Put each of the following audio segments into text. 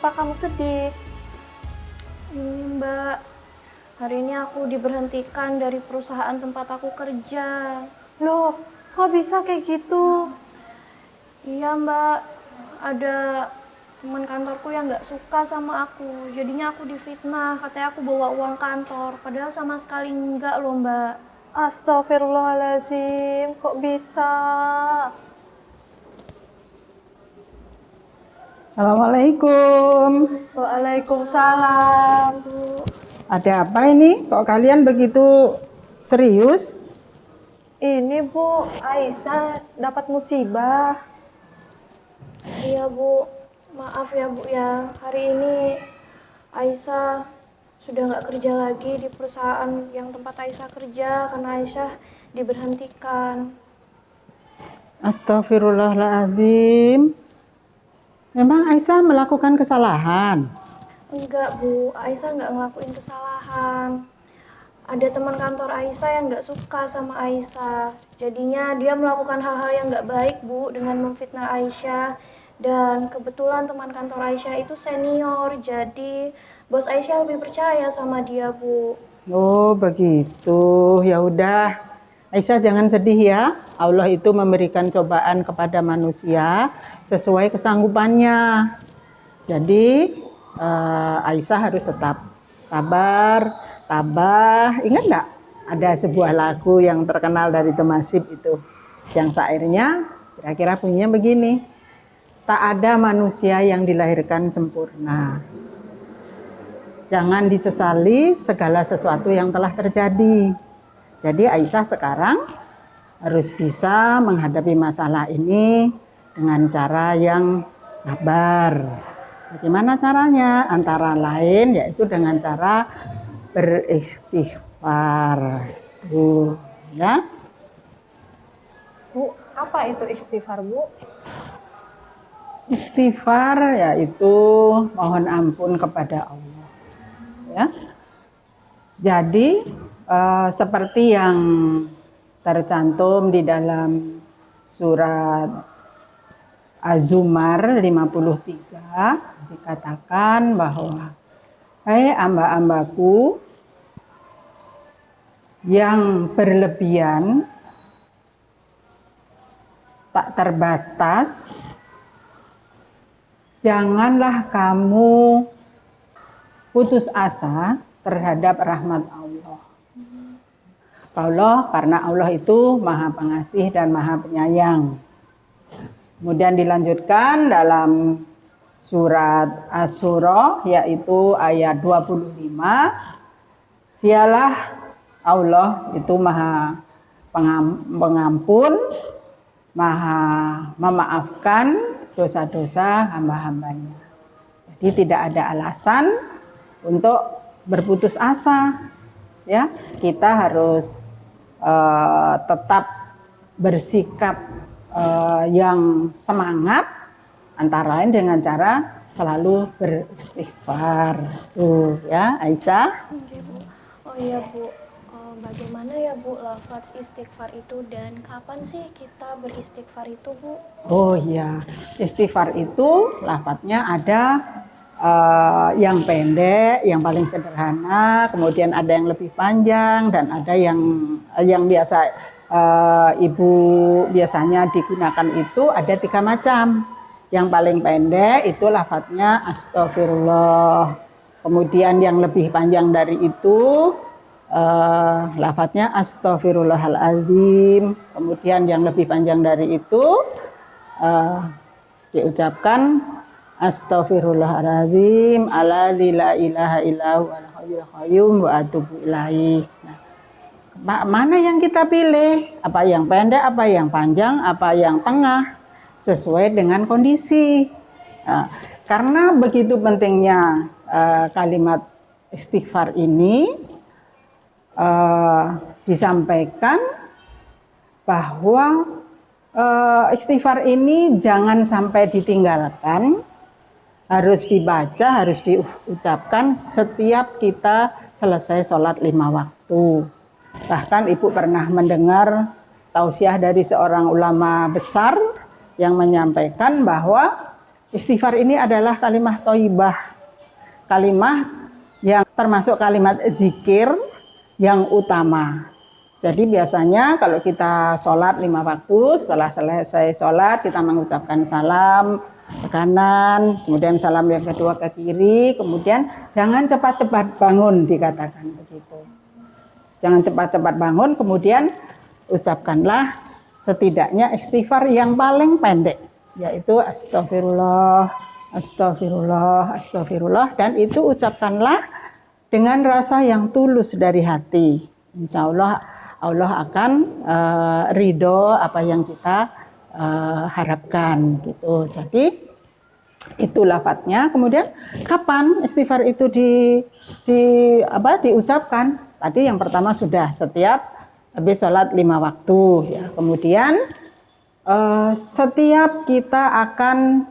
kenapa kamu sedih? Ini Mbak, hari ini aku diberhentikan dari perusahaan tempat aku kerja. Loh, kok bisa kayak gitu? Iya Mbak, ada teman kantorku yang nggak suka sama aku. Jadinya aku difitnah, katanya aku bawa uang kantor. Padahal sama sekali enggak loh Mbak. Astagfirullahaladzim, kok bisa? Assalamualaikum. Waalaikumsalam. Bu, Ada apa ini? Kok kalian begitu serius? Ini Bu, Aisyah dapat musibah. iya Bu, maaf ya Bu ya. Hari ini Aisyah sudah nggak kerja lagi di perusahaan yang tempat Aisyah kerja karena Aisyah diberhentikan. Astagfirullahaladzim. Memang Aisyah melakukan kesalahan. Enggak Bu, Aisyah nggak ngelakuin kesalahan. Ada teman kantor Aisyah yang nggak suka sama Aisyah. Jadinya dia melakukan hal-hal yang nggak baik Bu dengan memfitnah Aisyah. Dan kebetulan teman kantor Aisyah itu senior, jadi bos Aisyah lebih percaya sama dia Bu. Oh, begitu. Ya udah. Aisyah jangan sedih ya. Allah itu memberikan cobaan kepada manusia sesuai kesanggupannya. Jadi Aisyah harus tetap sabar, tabah. Ingat nggak? Ada sebuah lagu yang terkenal dari Temasib itu, yang syairnya kira-kira bunyinya begini: tak ada manusia yang dilahirkan sempurna. Jangan disesali segala sesuatu yang telah terjadi. Jadi Aisyah sekarang harus bisa menghadapi masalah ini dengan cara yang sabar. Bagaimana caranya? Antara lain yaitu dengan cara beristighfar. Tuh, ya. Bu, apa itu istighfar Bu? Istighfar yaitu mohon ampun kepada Allah. Ya. Jadi seperti yang tercantum di dalam surat Az-Zumar 53 dikatakan bahwa hai hamba-hambaku yang berlebihan tak terbatas, janganlah kamu putus asa terhadap rahmat Allah. Karena Allah itu Maha Pengasih dan Maha Penyayang. Kemudian dilanjutkan dalam surat Asy-Syura yaitu ayat 25, dialah Allah itu Maha Pengampun, Maha memaafkan dosa-dosa hamba-hambanya. Jadi tidak ada alasan untuk berputus asa. Ya, kita harus tetap bersikap yang semangat, antara lain dengan cara selalu beristighfar. Tuh ya, Aisyah. Oke, Bu. Oh iya Bu, bagaimana ya Bu lafaz istighfar itu dan kapan sih kita beristighfar itu Bu? Oh iya, istighfar itu lafadznya ada yang pendek, yang paling sederhana, kemudian ada yang lebih panjang, dan ada yang biasa ibu biasanya digunakan itu ada 3 macam. Yang paling pendek itu lafadznya astagfirullah. Kemudian yang lebih panjang dari itu lafadznya astagfirullahaladzim. Kemudian yang lebih panjang dari itu diucapkan Astaghfirullahaladzim ala la ilaha illahu al-hayyul qayyum wa atubu ilaih. Nah, mana yang kita pilih? Apa yang pendek, apa yang panjang, apa yang tengah? Sesuai dengan kondisi. Nah, karena begitu pentingnya kalimat istighfar ini disampaikan bahwa istighfar ini jangan sampai ditinggalkan. Harus dibaca, harus diucapkan setiap kita selesai sholat 5 waktu. Bahkan Ibu pernah mendengar tausiah dari seorang ulama besar yang menyampaikan bahwa istighfar ini adalah kalimat thayyibah, kalimat yang termasuk kalimat zikir yang utama. Jadi biasanya kalau kita sholat 5 waktu, setelah selesai sholat kita mengucapkan salam ke kanan, kemudian salam yang kedua ke kiri, kemudian jangan cepat-cepat bangun, dikatakan begitu. Jangan cepat-cepat bangun, kemudian ucapkanlah setidaknya istighfar yang paling pendek, yaitu astagfirullah, astagfirullah, astagfirullah, dan itu ucapkanlah dengan rasa yang tulus dari hati. Insya Allah Allah akan ridho apa yang kita harapkan gitu. Jadi itu lafadznya. Kemudian kapan istighfar itu diucapkan? Tadi yang pertama sudah setiap habis sholat 5 waktu ya. Kemudian setiap kita akan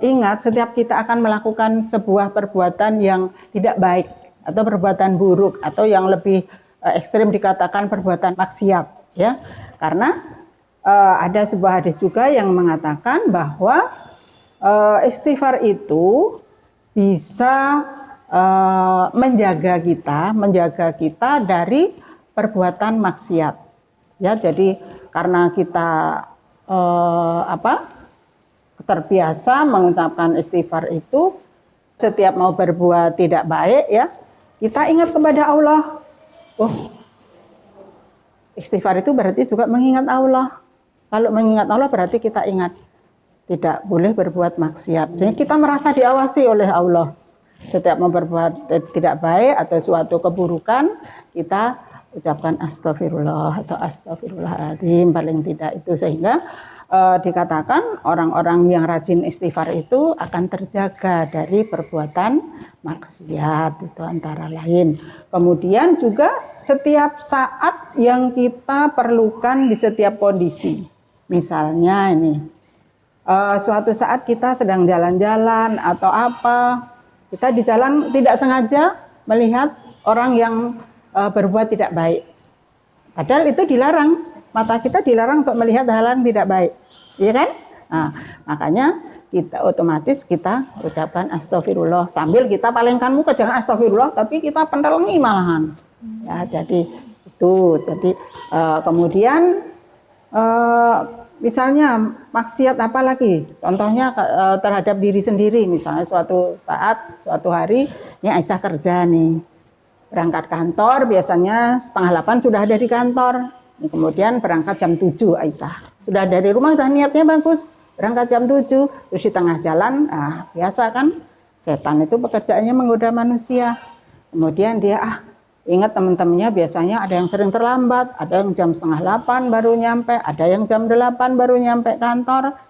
ingat, setiap kita akan melakukan sebuah perbuatan yang tidak baik atau perbuatan buruk atau yang lebih ekstrim dikatakan perbuatan maksiat ya. Karena ada sebuah hadis juga yang mengatakan bahwa istighfar itu bisa menjaga kita dari perbuatan maksiat ya. Jadi karena kita terbiasa mengucapkan istighfar itu setiap mau berbuat tidak baik ya, kita ingat kepada Allah. Oh, istighfar itu berarti juga mengingat Allah. Kalau mengingat Allah berarti kita ingat tidak boleh berbuat maksiat. Jadi kita merasa diawasi oleh Allah. Setiap mau berbuat tidak baik atau suatu keburukan, kita ucapkan astagfirullah atau astagfirullahaladzim paling tidak itu, sehingga dikatakan orang-orang yang rajin istighfar itu akan terjaga dari perbuatan maksiat, itu antara lain. Kemudian juga setiap saat yang kita perlukan di setiap kondisi. Misalnya ini, suatu saat kita sedang jalan-jalan atau apa, kita di jalan tidak sengaja melihat orang yang berbuat tidak baik. Padahal itu dilarang, mata kita dilarang untuk melihat hal yang tidak baik, iya kan? Nah, makanya kita otomatis kita ucapkan astagfirullah sambil kita palingkan muka, jangan astagfirullah tapi kita pentelengi malahan. Ya, jadi itu. Jadi kemudian misalnya maksiat apa lagi? Contohnya terhadap diri sendiri, misalnya suatu saat, suatu hari, ini Aisyah kerja nih, berangkat kantor biasanya 7:30 sudah ada di kantor. Ini kemudian berangkat jam 7 Aisyah. Sudah dari rumah, sudah niatnya bagus, berangkat jam 7, terus di tengah jalan, biasa kan, setan itu pekerjaannya menggoda manusia. Kemudian dia ingat teman-temannya biasanya ada yang sering terlambat, ada yang jam 7:30 baru nyampe, ada yang jam 8 baru nyampe kantor.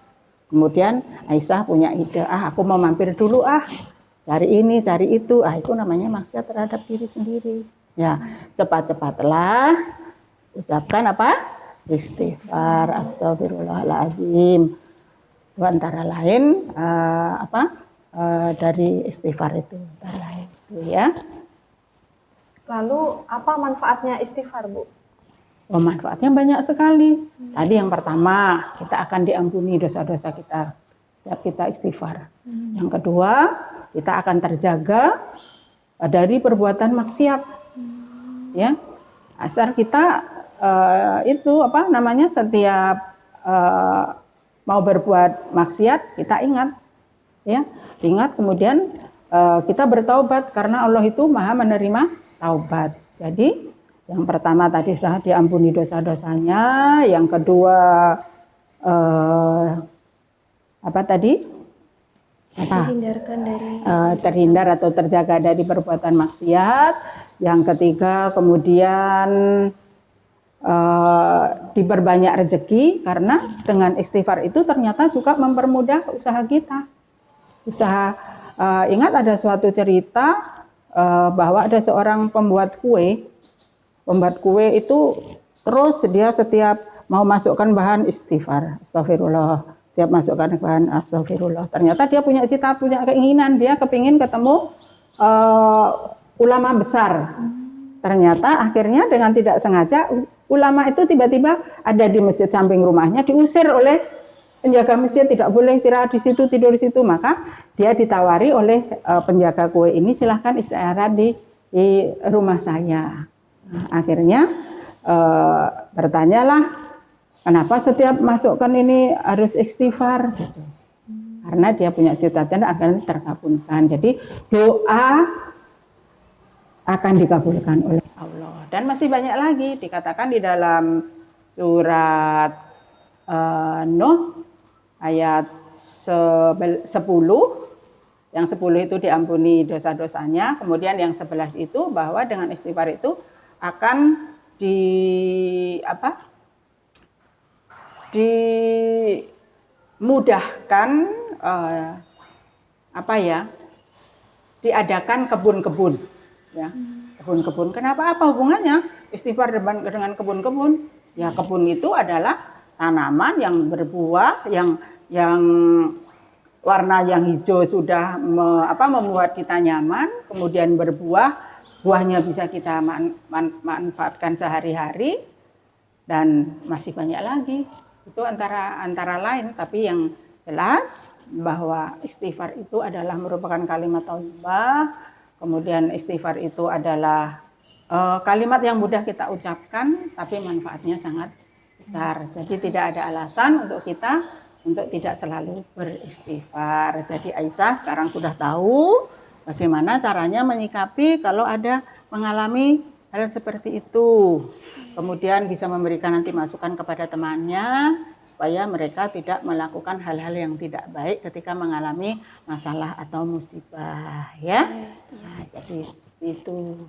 Kemudian Aisyah punya ide, aku mau mampir dulu cari ini, cari itu. Itu namanya maksiat terhadap diri sendiri. Ya, cepat-cepatlah ucapkan apa? Istighfar, astagfirullahaladzim. Itu antara lain dari istighfar itu, antara lain itu ya. Lalu apa manfaatnya istighfar, Bu? Oh, manfaatnya banyak sekali. Tadi yang pertama, kita akan diampuni dosa-dosa kita setiap kita istighfar. Yang kedua, kita akan terjaga dari perbuatan maksiat. Ya. Asal kita setiap mau berbuat maksiat, kita ingat. Ya, ingat kemudian kita bertaubat karena Allah itu Maha menerima taubat. Jadi yang pertama tadi sudah diampuni dosa-dosanya, yang kedua Dihindarkan dari terhindar atau terjaga dari perbuatan maksiat. Yang ketiga kemudian diperbanyak rezeki, karena dengan istighfar itu ternyata juga mempermudah usaha kita. Ingat ada suatu cerita bahwa ada seorang pembuat kue. Pembuat kue itu terus dia setiap mau masukkan bahan istighfar, astagfirullah, setiap masukkan bahan astagfirullah. Ternyata dia punya cita, punya keinginan, dia kepingin ketemu ulama besar. Ternyata akhirnya dengan tidak sengaja ulama itu tiba-tiba ada di masjid samping rumahnya, diusir oleh penjaga masjid tidak boleh istirahat di situ, tidur di situ. Maka dia ditawari oleh penjaga kue ini, silahkan istirahat di rumah saya. Nah, akhirnya bertanyalah, kenapa setiap masukkan ini harus istighfar? Gitu. Karena dia punya cita-cita akan terkabulkan. Jadi doa akan dikabulkan oleh Allah. Dan masih banyak lagi dikatakan di dalam surat Nuh ayat 10. Yang 10 itu diampuni dosa-dosanya. Kemudian yang 11 itu bahwa dengan istighfar itu akan dimudahkan diadakan kebun-kebun, ya. Kebun-kebun. Kenapa? Apa hubungannya istighfar dengan kebun-kebun? Ya, kebun itu adalah tanaman yang berbuah, yang warna yang hijau sudah membuat kita nyaman, kemudian berbuah, buahnya bisa kita manfaatkan sehari-hari, dan masih banyak lagi. Itu antara lain, tapi yang jelas bahwa istighfar itu adalah merupakan kalimat thayyibah. Kemudian istighfar itu adalah kalimat yang mudah kita ucapkan, tapi manfaatnya sangat besar. Jadi tidak ada alasan untuk kita untuk tidak selalu beristighfar. Jadi Aisyah sekarang sudah tahu bagaimana caranya menyikapi kalau ada mengalami hal seperti itu. Kemudian bisa memberikan nanti masukan kepada temannya supaya mereka tidak melakukan hal-hal yang tidak baik ketika mengalami masalah atau musibah, ya. Nah, jadi itu.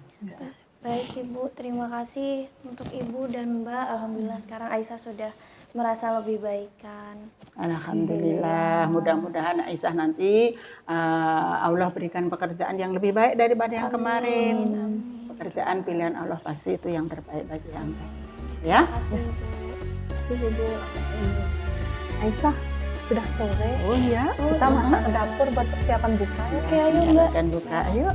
Baik Ibu, terima kasih untuk Ibu dan Mbak. Alhamdulillah sekarang Aisyah sudah merasa lebih baikan. Alhamdulillah, mudah-mudahan Aisyah nanti Allah berikan pekerjaan yang lebih baik daripada yang kemarin. Pekerjaan pilihan Allah pasti itu yang terbaik bagi Anda. Ya. Terima kasih Ibu. Aisyah, sudah sore. Oh iya. Kita masak ke dapur buat persiapan buka. Oke, ayo Mbak. Dan buka, ayo.